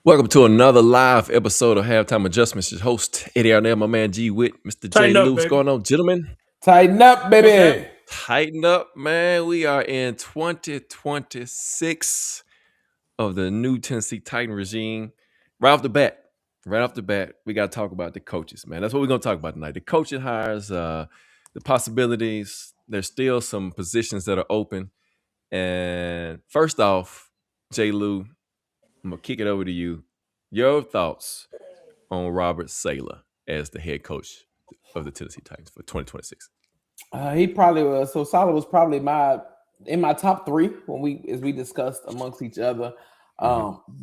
Welcome to another live episode of Halftime Adjustments. Your host, Eddie Arnett, my man G Witt, Mr. J. Tighten up, Lou. What's baby. going on, gentlemen? Tighten up, What's baby. that? Tighten up, man. We are in 2026 of the new Tennessee Titan regime. Right off the bat, we got to talk about the coaches, man. That's what we're going to talk about tonight. The coaching hires, the possibilities. There's still some positions that are open. And first off, J. Lou, I'm going to kick it over to you. Your thoughts on Robert Saleh as the head coach of the Tennessee Titans for 2026? He probably was. So Saleh was probably in my top three as we discussed amongst each other.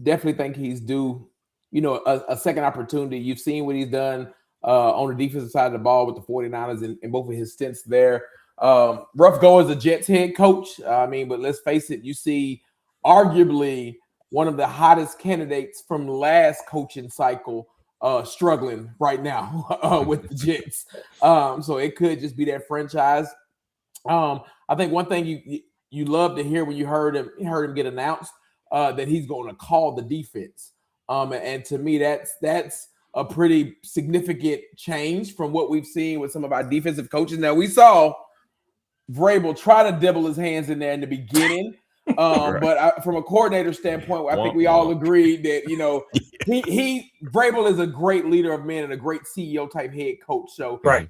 Definitely think he's due, a second opportunity. You've seen what he's done on the defensive side of the ball with the 49ers in both of his stints there. Rough go as a Jets head coach. But let's face it, you see arguably one of the hottest candidates from last coaching cycle struggling right now with the Jets. So it could just be that franchise. I think one thing you love to hear when you heard him get announced that he's going to call the defense. And to me, that's a pretty significant change from what we've seen with some of our defensive coaches. Now, we saw Vrabel try to dibble his hands in there in the beginning. Right. But from a coordinator standpoint, I think we all agreed that Vrabel is a great leader of men and a great CEO type head coach. So Right.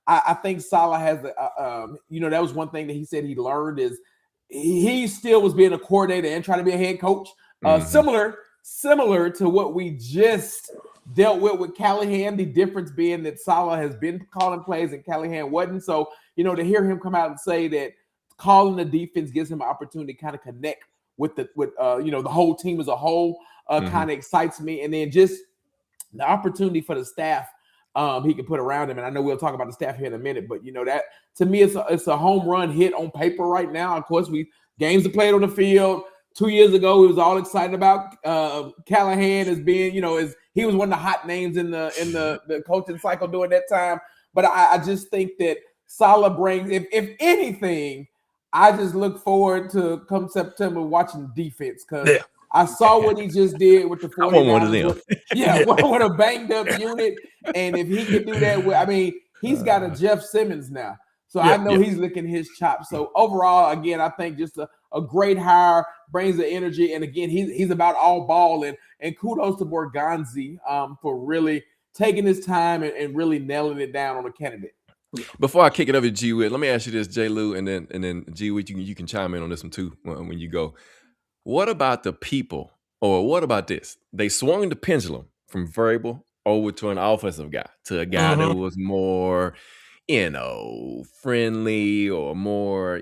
I think Saleh has that was one thing that he said he learned is he still was being a coordinator and trying to be a head coach. Similar to what we just dealt with Callahan. The difference being that Saleh has been calling plays and Callahan wasn't. So to hear him come out and say that calling the defense gives him an opportunity to kind of connect with the whole team as a whole kind of excites me. And then just the opportunity for the staff he can put around him. And I know we'll talk about the staff here in a minute, but that to me, it's a home run hit on paper right now. Of course, games are played on the field. 2 years ago, we was all excited about Callahan as being, as he was one of the hot names in the coaching cycle during that time. But I just think that Saleh brings, if anything, I just look forward to come September watching defense because I saw what he just did with the 49ers. I want one of them. With a banged up unit. And if he could do that, he's got a Jeff Simmons now. So I know he's licking his chops. So overall, again, I think just a great hire, brings the energy. And again, he's about all ball. And kudos to Borgonzi for really taking his time and really nailing it down on a candidate. Before I kick it over to G Witt, let me ask you this, J. Lou, and then G Witt, you can chime in on this one too when you go. What about the people, or what about this? They swung the pendulum from Vrabel over to an offensive guy, to a guy that was more, friendly or more,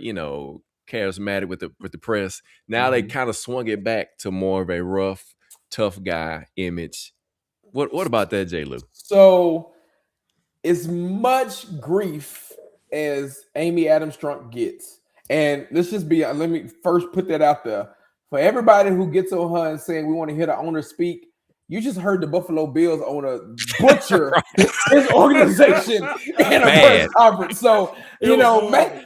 charismatic with the press. Now they kind of swung it back to more of a rough, tough guy image. What about that, J. Lou? So as much grief as Amy Adams Strunk gets, and let me first put that out there. For everybody who gets on her and saying we want to hear the owner speak, you just heard the Buffalo Bills owner butcher his organization in a press conference. So,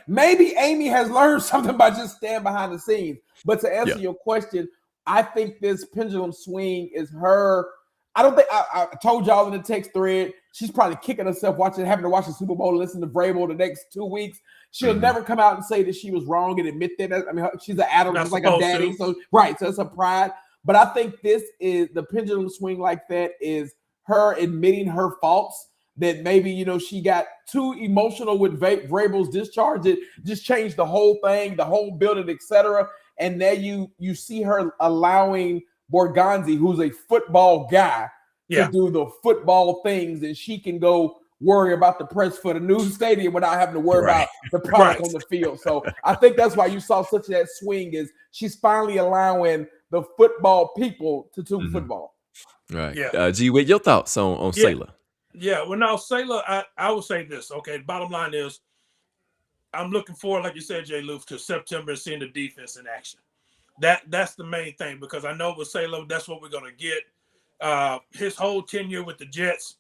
maybe Amy has learned something by just standing behind the scenes. But to answer your question, I think this pendulum swing is her. I don't think I told y'all in the text thread, she's probably kicking herself having to watch the Super Bowl and listen to Vrabel the next 2 weeks. She'll never come out and say that she was wrong and admit that. She's an Adam, just like a daddy. So it's her pride. But I think this is the pendulum swing like that is her admitting her faults, that maybe, she got too emotional with Vrabel's discharge. It just changed the whole thing, the whole building, etc. And now you see her allowing Borgonzi, who's a football guy, to do the football things, and she can go worry about the press for the new stadium without having to worry about the product on the field. So I think that's why you saw such that swing, is she's finally allowing the football people to do football. Right. Yeah. G Witt, your thoughts on Saleh? Yeah. Well, now Saleh, I would say this. Okay. The bottom line is, I'm looking forward, like you said, J. Lou, to September and seeing the defense in action. That's the main thing, because I know with Saleh, that's what we're going to get. His whole tenure with the Jets,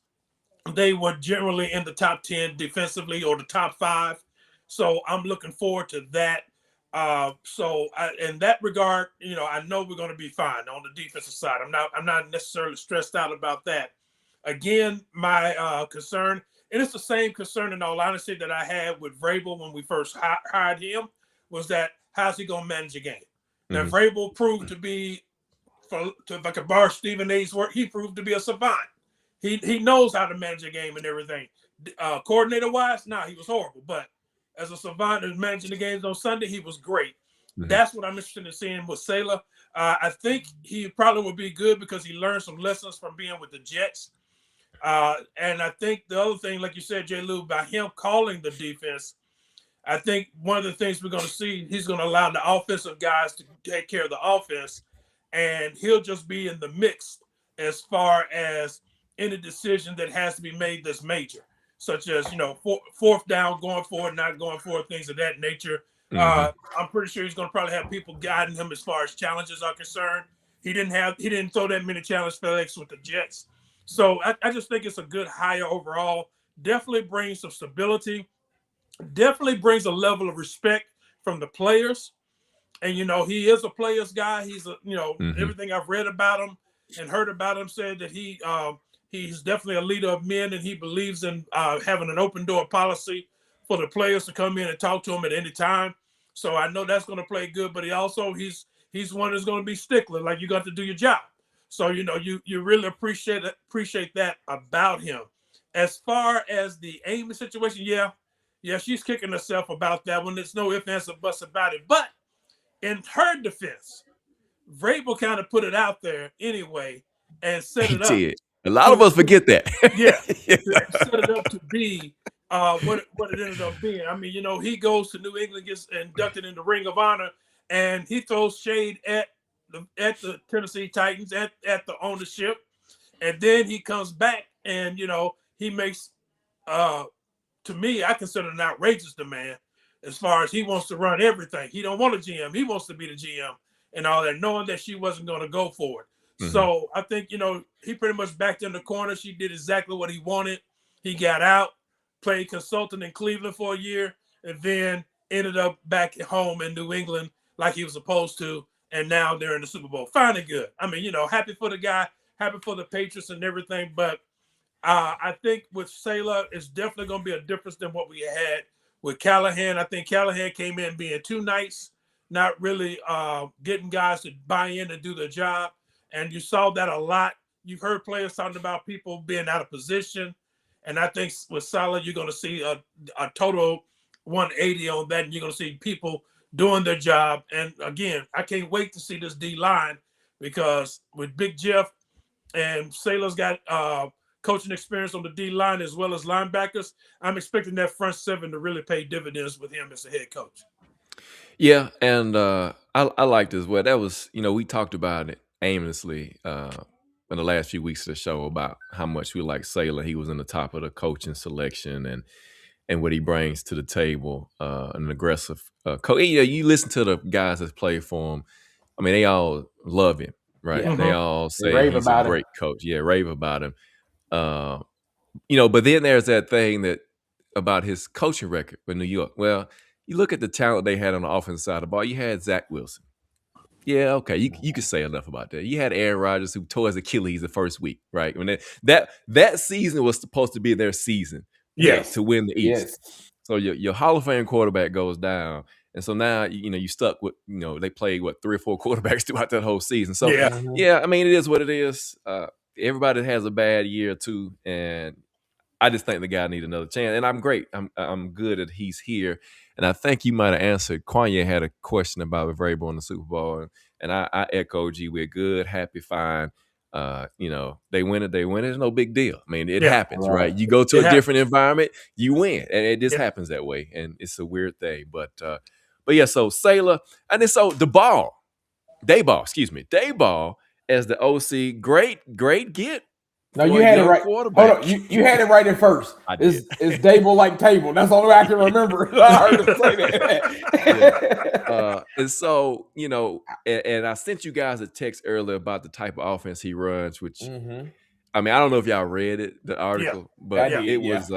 they were generally in the top 10 defensively, or the top 5. So I'm looking forward to that. So in that regard, I know we're going to be fine on the defensive side. I'm not necessarily stressed out about that. Again, my concern, and it's the same concern in all honesty that I had with Vrabel when we first hired him, was that how's he going to manage a game? Now, Vrabel proved to be, like a bar Stephen A's work, he proved to be a savant. He knows how to manage a game and everything. Coordinator-wise, he was horrible. But as a savant and managing the games on Sunday, he was great. That's what I'm interested in seeing with Saleh. I think he probably will be good because he learned some lessons from being with the Jets. And I think the other thing, like you said, J. Lou, by him calling the defense, I think one of the things we're going to see, he's going to allow the offensive guys to take care of the offense, and he'll just be in the mix as far as any decision that has to be made that's major, such as, fourth down, going forward, not going forward, things of that nature. I'm pretty sure he's going to probably have people guiding him as far as challenges are concerned. He didn't throw that many challenge FedEx with the Jets. So I just think it's a good hire overall. Definitely brings some stability. Definitely brings a level of respect from the players. And, he is a player's guy. He's everything I've read about him and heard about him said that he's definitely a leader of men, and he believes in having an open door policy for the players to come in and talk to him at any time. So I know that's going to play good, but he's one that's going to be stickler. Like, you got to do your job. So, you really appreciate that about him. As far as the Amy situation, yeah, she's kicking herself about that one. There's no ifs, ands, or buts about it. But in her defense, Vrabel kind of put it out there anyway and set it up. He did. A lot of us forget that. Set it up to be what it ended up being. I mean, he goes to New England, gets inducted in the Ring of Honor, and he throws shade at the Tennessee Titans, at the ownership, and then he comes back and he makes to me, I consider an outrageous demand as far as he wants to run everything. He don't want a GM. He wants to be the GM and all that, knowing that she wasn't going to go for it. So I think, he pretty much backed in the corner. She did exactly what he wanted. He got out, played consultant in Cleveland for a year, and then ended up back at home in New England like he was supposed to. And now they're in the Super Bowl. Fine and good. I mean, happy for the guy, happy for the Patriots and everything. But I think with Saleh, it's definitely going to be a difference than what we had with Callahan. I think Callahan came in being too nice, not really getting guys to buy in and do their job. And you saw that a lot. You've heard players talking about people being out of position. And I think with Saleh, you're going to see a total 180 on that. And you're going to see people doing their job. And again, I can't wait to see this D-line, because with Big Jeff and Saleh's got coaching experience on the D-line as well as linebackers, I'm expecting that front seven to really pay dividends with him as a head coach. Yeah, and I liked as well. That was, we talked about it aimlessly in the last few weeks of the show about how much we like Saleh. He was in the top of the coaching selection and what he brings to the table, an aggressive coach. You listen to the guys that play for him. I mean, they all love him, right? Yeah. They all say he's a great coach. Yeah, rave about him. But then there's that thing about his coaching record for New York. Well, you look at the talent they had on the offensive side of the ball. You had Zach Wilson. Yeah, okay, you could say enough about that. You had Aaron Rodgers, who tore his Achilles the first week, right? When that season was supposed to be their season, to win the East. Yes. So your Hall of Fame quarterback goes down, and so now you stuck with they played 3 or 4 quarterbacks throughout that whole season. So yeah, I mean, it is what it is. Everybody has a bad year or two, and I just think the guy needs another chance. And I'm great. I'm good that he's here. And I think you might have answered. Kwanya had a question about Vrabel in the Super Bowl, and I echoed you. We're good, happy, fine. They win it. It's no big deal. I mean, it happens, right? You go to a different environment, you win, and it just happens that way. And it's a weird thing, but yeah. So Saleh, and then so Daboll as the OC, great get. No, you had it right. Hold on, you had it right at first. It's Daboll like table. That's the only way I can remember. I heard him say that. And so, and I sent you guys a text earlier about the type of offense he runs, which I mean, I don't know if y'all read it, the article, but it was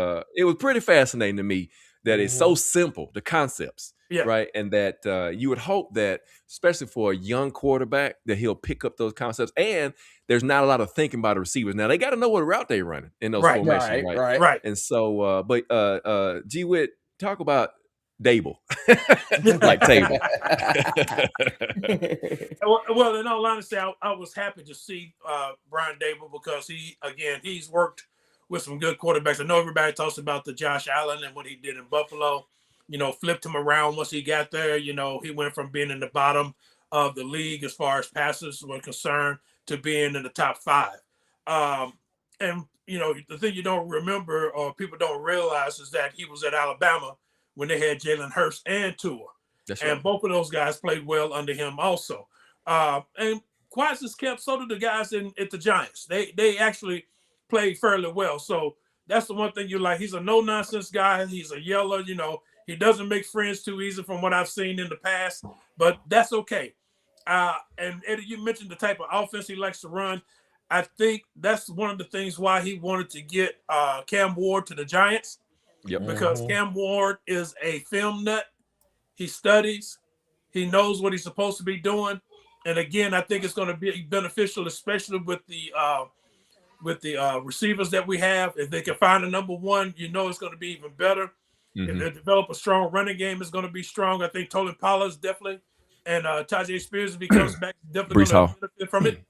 pretty fascinating to me. that is so simple, the concepts, Yeah. right? And that you would hope that, especially for a young quarterback, that he'll pick up those concepts. And there's not a lot of thinking by the receivers. Now, they got to know what route they're running in those Right. formations, right? Right. And so, G. Witt, talk about Dable, like table. Well, in all honesty, I was happy to see Brian Dable because he's worked with some good quarterbacks. I know everybody talks about the Josh Allen and what he did in Buffalo. You know, flipped him around once he got there. You know, he went from being in the bottom of the league as far as passes were concerned to being in the top 5. And, you know, the thing you don't remember or people don't realize is that he was at Alabama when they had Jalen Hurts and Tua. That's and right. both of those guys played well under him also. And quiet as kept, so did the guys at the Giants. They actually played fairly well. So that's the one thing you like. He's a no-nonsense guy. He's a yeller, you know. He doesn't make friends too easy from what I've seen in the past, but that's okay. And Eddie, you mentioned the type of offense he likes to run. I think that's one of the things why he wanted to get Cam Ward to the Giants. Yep. Because Cam Ward is a film nut. He studies. He knows what he's supposed to be doing. And again, I think it's going to be beneficial, especially with the receivers that we have. If they can find a number one, you know it's going to be even better. If they develop a strong running game, it's going to be strong. I think Tolin Pollard's definitely, and Tajay Spears, if he comes back, definitely going to benefit from it.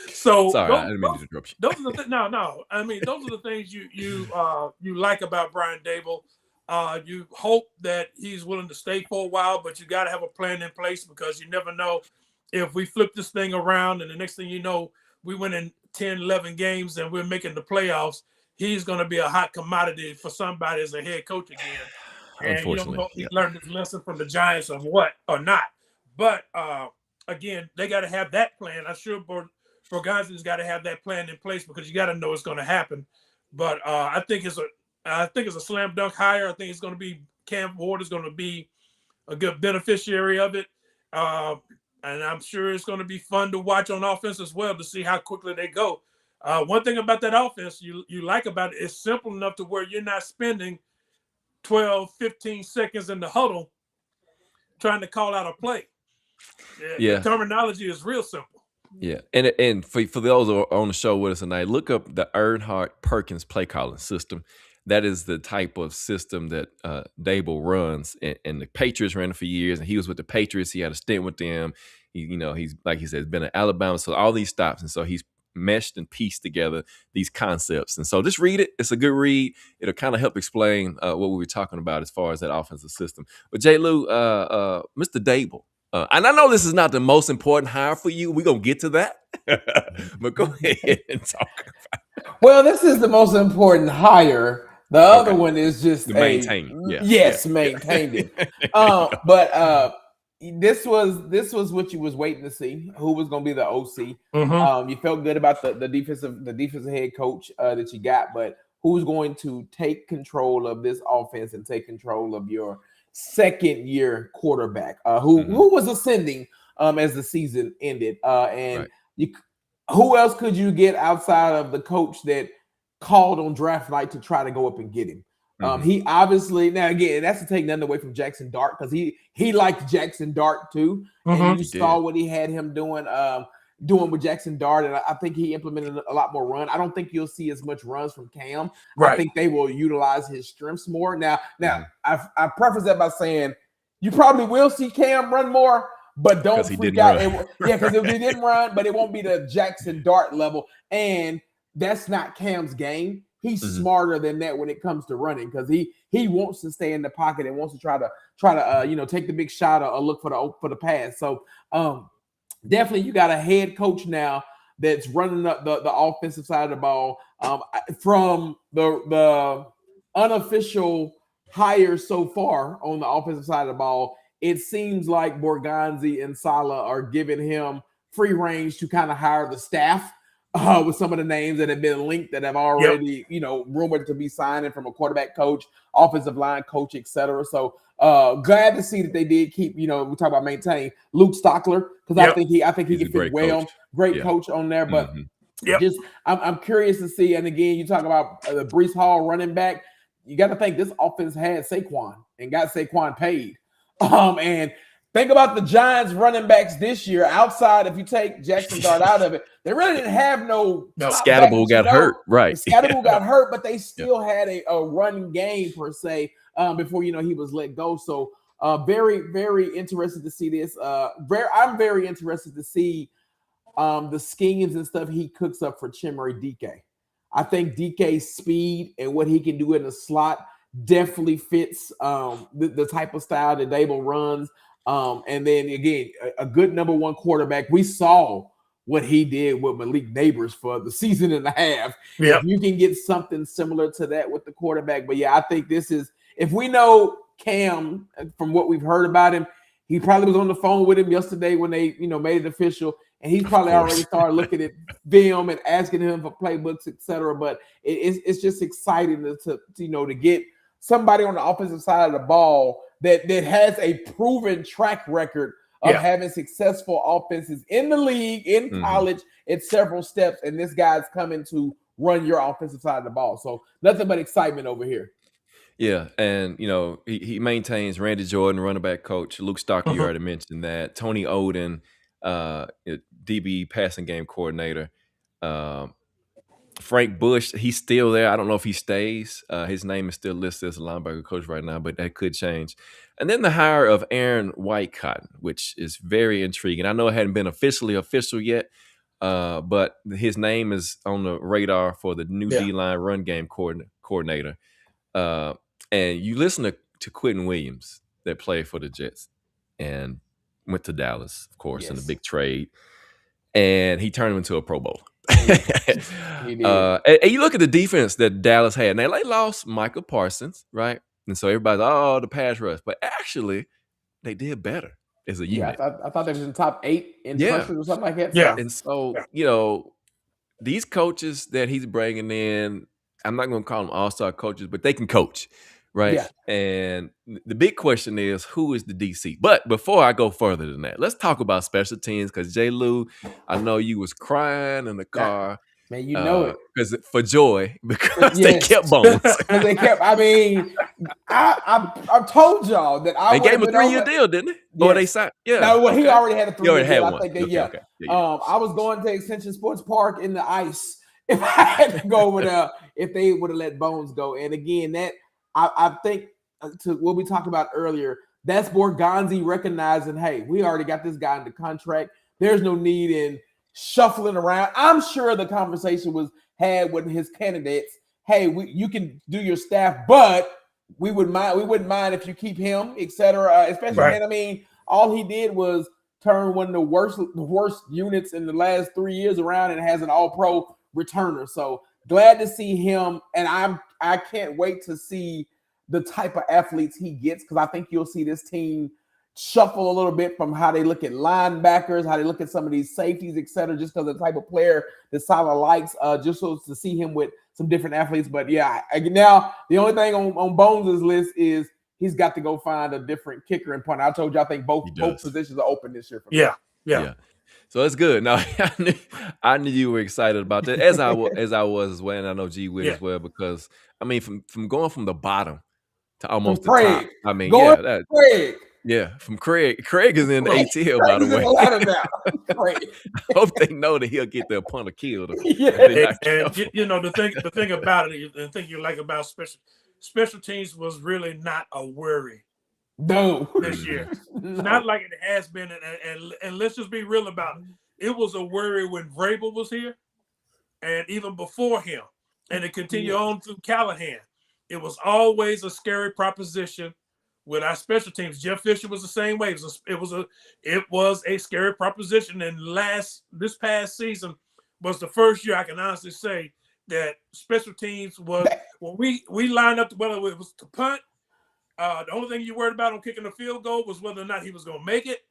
So sorry, I didn't mean to interrupt you. Those are the no. I mean, those are the things you like about Brian Dable. You hope that he's willing to stay for a while, but you got to have a plan in place because you never know if we flip this thing around and the next thing you know, we win in 10, 11 games and we're making the playoffs. He's going to be a hot commodity for somebody as a head coach again. And Unfortunately, you know, he learned his lesson from the Giants of what or not. But again, they got to have that plan. I'm sure Borgonzi's got to have that plan in place because you got to know it's going to happen. But I think it's a slam dunk hire. I think it's going to be Cam Ward is going to be a good beneficiary of it. And I'm sure it's going to be fun to watch on offense as well to see how quickly they go. One thing about that offense you like about it, it's simple enough to where you're not spending 12, 15 seconds in the huddle trying to call out a play. Yeah. The terminology is real simple. Yeah, and for those who are on the show with us tonight, look up the Earnhardt Perkins play calling system. That is the type of system that Dable runs, and the Patriots ran it for years. And he was with the Patriots. He had a stint with them. He's like he said, been in Alabama, so all these stops, and so he's meshed and pieced together these concepts. And so just read it. It's a good read. It'll kind of help explain what we were talking about as far as that offensive system. But J. Lou, Mr. Dable. And I know this is not the most important hire for you. We're going to get to that. But go ahead and talk about it. Well, this is the most important hire. The other one is just maintaining. Maintained it. But this was what you was waiting to see. Who was going to be the OC? Mm-hmm. You felt good about the defensive head coach that you got, but who's going to take control of this offense and take control of your second year quarterback who was ascending as the season ended who else could you get outside of the coach that called on draft night to try to go up and get him? He obviously, now again, that's to take nothing away from Jackson Dart because he liked Jackson Dart too, and you saw what he had him doing with Jackson Dart, and I think he implemented a lot more run. I don't think you'll see as much runs from Cam. Right. I think they will utilize his strengths more. Now, I preface that by saying you probably will see Cam run more, but don't freak out. Because if he didn't run, but it won't be the Jackson Dart level, and that's not Cam's game. He's smarter than that when it comes to running because he wants to stay in the pocket and wants to try to take the big shot or look for the pass. So definitely you got a head coach now that's running up the offensive side of the ball. From the unofficial hires so far on the offensive side of the ball, it seems like Borgonzi and Saleh are giving him free range to kind of hire the staff with some of the names that have been linked that have already, rumored to be signing from a quarterback coach, offensive line coach, etc. So glad to see that they did keep, we talk about maintaining Luke Stockler because I think he can fit well. Great coach on there, but Yep. Just I'm curious to see. And again, you talk about the Breece Hall running back. You got to think this offense had Saquon and got Saquon paid. And think about the Giants running backs this year. Outside, if you take Jackson Dart out of it, they really didn't have no top back Scatterbull that you got know. hurt, right? Scatterbull got hurt, but they still had a run game per se before he was let go. So very, very interested to see this. I'm very interested to see the schemes and stuff he cooks up for Chimere DK. I think DK's speed and what he can do in the slot definitely fits the type of style that Dable runs. And then again, a good number one quarterback. We saw what he did with Malik Neighbors for the season and a half. Yep. If you can get something similar to that with the quarterback. But yeah, I think this is, if we know Cam from what we've heard about him, he probably was on the phone with him yesterday when they, made it official. And he's probably already started looking at film and asking him for playbooks, etc. But it's just exciting to get somebody on the offensive side of the ball that has a proven track record of having successful offenses in the league, in college, at several steps. And this guy's coming to run your offensive side of the ball. So nothing but excitement over here. Yeah, and he maintains Randy Jordan, running back coach. Luke Stocker, you already mentioned that. Tony Oden, DB passing game coordinator. Frank Bush, he's still there. I don't know if he stays. His name is still listed as a linebacker coach right now, but that could change. And then the hire of Aaron Whitecotton, which is very intriguing. I know it hadn't been official yet, but his name is on the radar for the new D-line run game coordinator. And you listen to Quentin Williams that played for the Jets and went to Dallas, of course, in a big trade. And he turned him into a Pro Bowler. And you look at the defense that Dallas had. Now, they lost Michael Parsons, right? And so everybody's, the pass rush. But actually, they did better as a unit. I thought they was in the top 8 in pressure or something like that. Yeah. And so, these coaches that he's bringing in, I'm not going to call them all-star coaches, but they can coach, right? Yeah. And the big question is, who is the DC? But before I go further than that, let's talk about special teams, because J. Lou, I know you was crying in the car. Man, you know it. Because for joy, because they kept Bones. They kept, I told y'all that they gave him a 3-year deal, didn't they? Yes. Or they signed? Yeah. No, well, he already had a 3-year deal. I think they, okay. I was going to Extension Sports Park in the ice if I had to go over there, if they would have let Bones go. And again, that I think to what we talked about earlier, that's Borgonzi recognizing, hey, we already got this guy in the contract. There's no need in shuffling around. I'm sure the conversation was had with his candidates. Hey, you can do your staff, but we wouldn't mind if you keep him, etc. Especially, all he did was turn one of the worst units in the last 3 years around and has an all-pro returner. So glad to see him, and I can't wait to see the type of athletes he gets, because I think you'll see this team shuffle a little bit from how they look at linebackers, how they look at some of these safeties, etc., just because of the type of player that Saleh likes, just so to see him with some different athletes. But yeah, now the only thing on Bones' list is he's got to go find a different kicker and punter. I told you I think both positions are open this year for me. Yeah. So it's good. Now I knew you were excited about that, as I was as well, and I know G Witt as well, because from going from the bottom to almost the top. Craig. Yeah, from Craig. Craig is in the ATL, by the way. I hope they know that he'll get their punter killed. And the thing about it, the thing you like about special teams was really not a worry. No, this year, not like it has been, and let's just be real about it. It was a worry when Vrabel was here, and even before him, and it continued on through Callahan. It was always a scary proposition with our special teams. Jeff Fisher was the same way. It was a scary proposition. And this past season was the first year I can honestly say that special teams was when we lined up, whether it was to punt. The only thing you worried about on kicking the field goal was whether or not he was going to make it.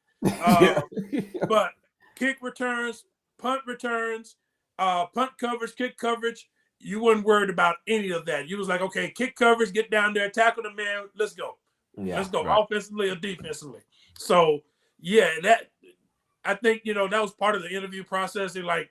But kick returns, punt returns, punt coverage, kick coverage, you weren't worried about any of that. You was like, okay, kick coverage, get down there, tackle the man, let's go. Let's go, offensively or defensively. So, yeah, that I think, that was part of the interview process. They're like,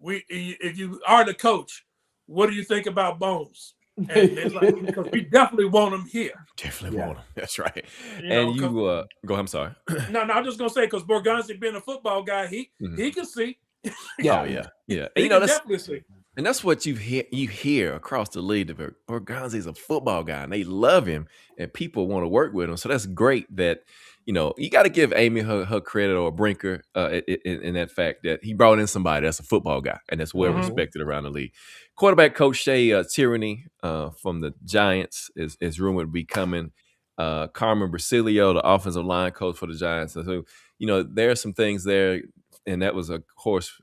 if you are the coach, what do you think about Bones? And it's like, because we definitely want him here. Definitely want him. That's right. You And know, you go. I'm sorry. No, I'm just gonna say, because Borgonzi being a football guy, he can see. Oh yeah. And He you know can definitely see. and that's what you hear across the league. Borgonzi's a football guy, and they love him, and people want to work with him. So that's great that you got to give Amy her credit, or Brinker, in that fact that he brought in somebody that's a football guy and that's well respected around the league. Quarterback coach Shea Tyranny from the Giants is rumored to be coming. Carmen Brasilio, the offensive line coach for the Giants. So there are some things there. And that was, of course,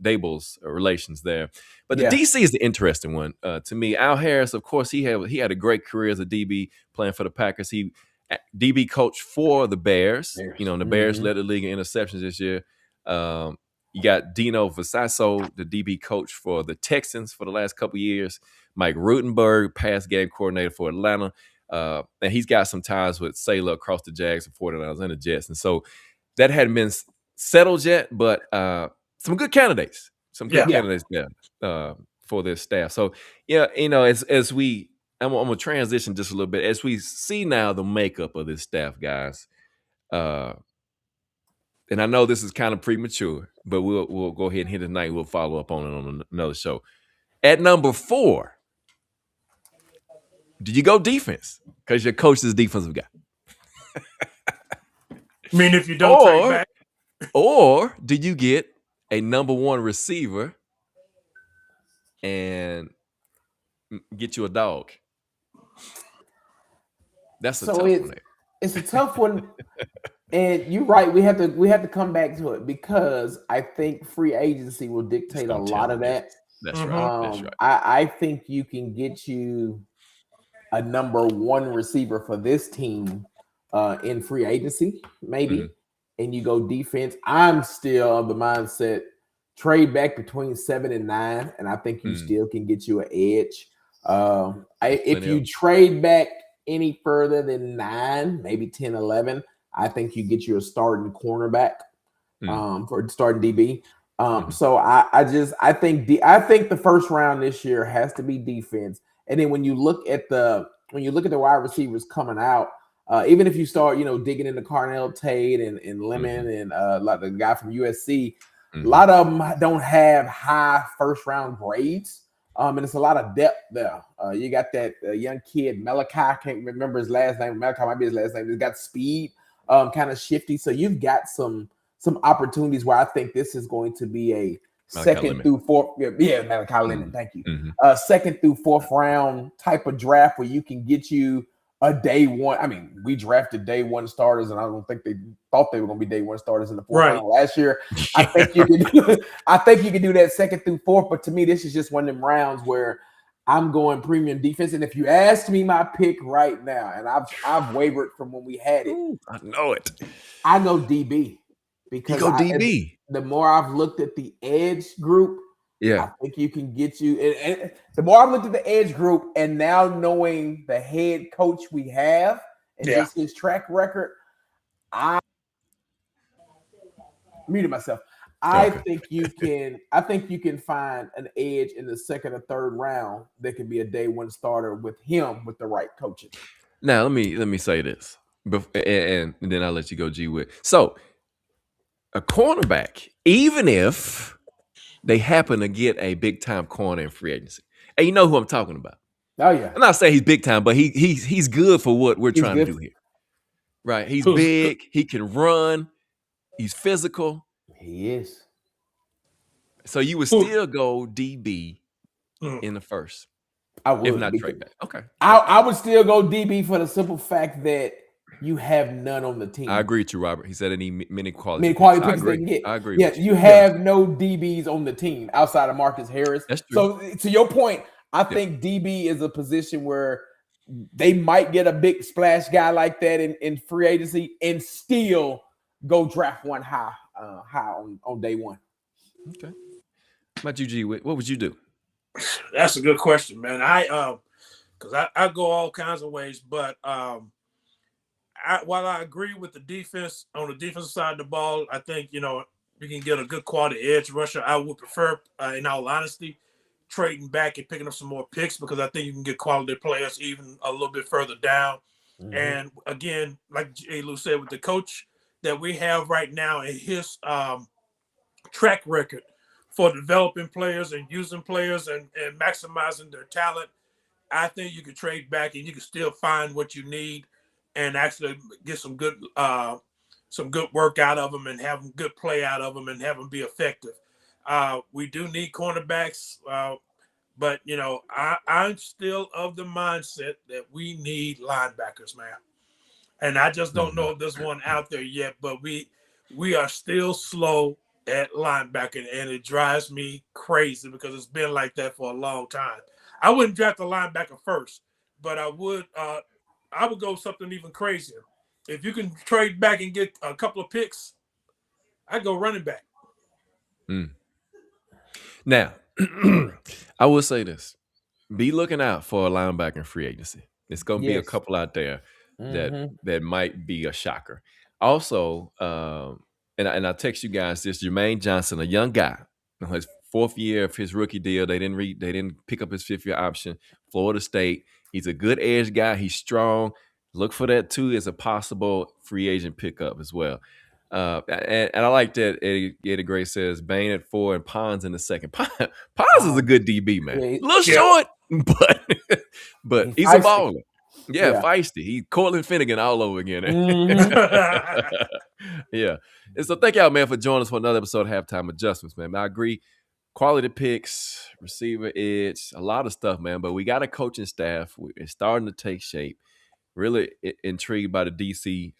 Dable's relations there. But the DC is the interesting one to me. Al Harris, of course, he had a great career as a DB playing for the Packers. He DB coach for the Bears. And the Bears led the league in interceptions this year. You got Dino Vasasso, the DB coach for the Texans for the last couple of years. Mike Rutenberg, pass game coordinator for Atlanta. And he's got some ties with Saylor across the Jags, the 49ers, and the Jets. And so that hadn't been settled yet, but some good candidates. Some good candidates there for this staff. So, as we – I'm going to transition just a little bit. As we see now the makeup of this staff, guys, and I know this is kind of premature, but we'll go ahead and hit it tonight. We'll follow up on it on another show. At number 4, did you go defense? Because your coach is a defensive guy. I mean, if you don't trade back. Or did you get a number 1 receiver and get you a dog? That's a tough one. It's a tough one. And you're right. We have to come back to it, because I think free agency will dictate a lot of that. That's right. That's right. I think you can get you a number 1 receiver for this team in free agency, maybe. And you go defense. I'm still of the mindset, trade back between 7 and 9, and I think you still can get you an edge. If you trade back any further than 9, maybe 10, 11, I think you get you a starting cornerback for starting DB. So I think the first round this year has to be defense. And then when you look at the wide receivers coming out, even if you start, digging into Carnell Tate and Lemon and like the guy from USC, a lot of them don't have high first round grades. And it's a lot of depth there. You got that young kid, Malachi, I can't remember his last name. Malachi might be his last name. He's got speed, kind of shifty. So you've got some opportunities where I think this is going to be a second through fourth. Yeah, Malachi Lemon. Thank you. Second through fourth round type of draft where you can get you a day 1. I mean, we drafted day 1 starters, and I don't think they thought they were going to be day 1 starters in the 4th round last year. I think you can do that second through 4th, but to me, this is just one of them rounds where I'm going premium defense. And if you ask me my pick right now, and I've wavered from when we had it, I know it. I go DB, because DB. The more I've looked at the edge group, I think you can get you. And the more I've looked at the edge group, and now knowing the head coach we have and just his track record, I muted myself. I think you can find an edge in the 2nd or 3rd round that can be a day 1 starter with him with the right coaching. Now let me say this, and then I'll let you go, G Witt. So a cornerback, even if they happen to get a big time corner in free agency, and you know who I'm talking about. Oh yeah, I'm not saying he's big time, but he's good for what we're trying to do here. Right? He's big. He can run. He's physical. He is. So you would still go DB in the first. I would, if not trade back. Okay. I would still go DB for the simple fact that you have none on the team. I agree with you, Robert. He said any many quality picks they can get. I agree. Yeah, you have no DBs on the team outside of Marcus Harris. That's true. So to your point, I think DB is a position where they might get a big splash guy like that in free agency and still go draft one high on day 1. Okay. How about you, G? What would you do? That's a good question, man. Because I go all kinds of ways, but while I agree with the defense on the defensive side of the ball, I think you can get a good quality edge rusher. I would prefer, in all honesty, trading back and picking up some more picks because I think you can get quality players even a little bit further down. And again, like J. Lou said, with the coach that we have right now and his track record for developing players and using players and maximizing their talent, I think you could trade back and you can still find what you need and actually get some good work out of them and have them good play out of them and have them be effective. We do need cornerbacks, but I'm still of the mindset that we need linebackers, man. And I just don't know if there's one out there yet, but we are still slow at linebacker, and it drives me crazy because it's been like that for a long time. I wouldn't draft a linebacker first, but I would go something even crazier. If you can trade back and get a couple of picks, I'd go running back. Now, I will say this. Be looking out for a linebacker in free agency. It's going to be a couple out there that might be a shocker. Also, and I text you guys this, Jermaine Johnson, a young guy, his 4th year of his rookie deal. They didn't pick up his 5th year option. Florida State. He's a good edge guy. He's strong. Look for that too as a possible free agent pickup as well. And I like that Eddie Gray says Bain at 4 and Pons in the second. Pons is a good DB, man. A little short, but he's a baller. Yeah, feisty. He's Cortland Finnegan all over again. Yeah. And so thank y'all, man, for joining us for another episode of Halftime Adjustments, man. I agree. Quality picks, receiver edge, a lot of stuff, man. But we got a coaching staff. It's starting to take shape. Really intrigued by the DC,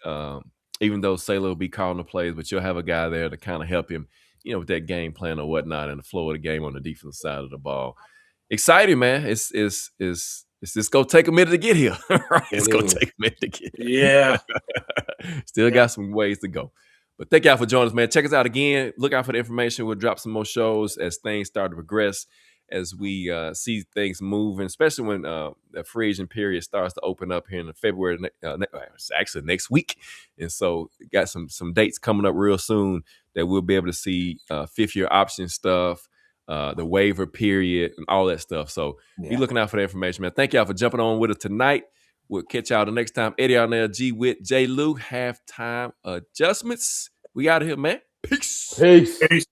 even though Saylor will be calling the plays, but you'll have a guy there to kind of help him, with that game plan or whatnot and the flow of the game on the defensive side of the ball. Exciting, man. It's just gonna take a minute to get here. Right? It's gonna take a minute to get here. Yeah. Still got some ways to go. But thank y'all for joining us, man. Check us out again. Look out for the information. We'll drop some more shows as things start to progress, as we see things moving, especially when the free agent period starts to open up here in February. It's actually next week. And so got some dates coming up real soon that we'll be able to see 5th year option stuff, the waiver period, and all that stuff. So be looking out for the information, man. Thank y'all for jumping on with us tonight. We'll catch y'all the next time. Eddie Arnell, G with J. Lou, Halftime Adjustments. We out of here, man. Peace. Peace.